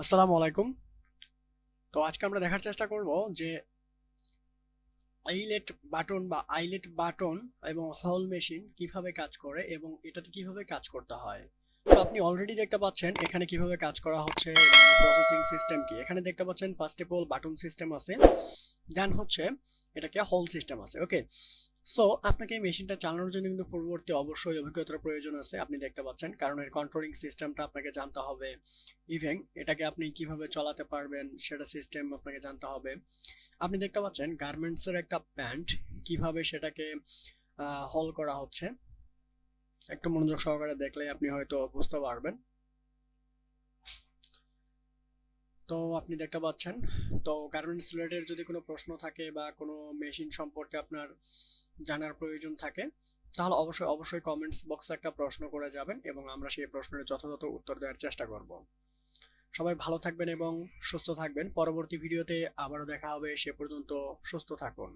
আসসালামু আলাইকুম। তো আজকে আমরা দেখার চেষ্টা করব যে আইলেট বাটন এবং হল মেশিন কিভাবে কাজ করে এবং এটাতে কিভাবে কাজ করতে হয়। তো আপনি অলরেডি দেখতে পাচ্ছেন এখানে কিভাবে কাজ করা হচ্ছে এবং প্রসেসিং সিস্টেম কি। এখানে দেখতে পাচ্ছেন first of all button system আছে, দেন হচ্ছে এটাকে হল সিস্টেম আছে। ওকে, সো আপনাকে এই মেশিনটা চালানোর জন্য কিন্তু পূর্ববর্তী অবশ্যই অভিজ্ঞতার প্রয়োজন আছে, আপনি দেখতে পাচ্ছেন, কারণ এর কন্ট্রোলিং সিস্টেমটা আপনাকে জানতে হবে। ইভেন এটাকে আপনি কিভাবে চালাতে পারবেন সেটা সিস্টেম আপনাকে জানতে হবে। আপনি দেখতে পাচ্ছেন গার্মেন্টস এর একটা প্যান্ট, কিভাবে সেটাকে হল করা হচ্ছে। একটু মনোযোগ সহকারে দেখলে আপনি হয়তো বুঝতে পারবেন। তো আপনি দেখতে পাচ্ছেন, তো গার্মেন্টস রিলেটেড যদি কোনো প্রশ্ন থাকে বা কোনো মেশিন সম্পর্কে আপনার জানার প্রয়োজন থাকে, তাহলে অবশ্যই অবশ্যই কমেন্টস বক্সে একটা প্রশ্ন করে যাবেন এবং আমরা সেই প্রশ্নের যথাযথ উত্তর দেওয়ার চেষ্টা করব। সবাই ভালো থাকবেন এবং সুস্থ থাকবেন। পরবর্তী ভিডিওতে আবারও দেখা হবে, সে পর্যন্ত সুস্থ থাকুন।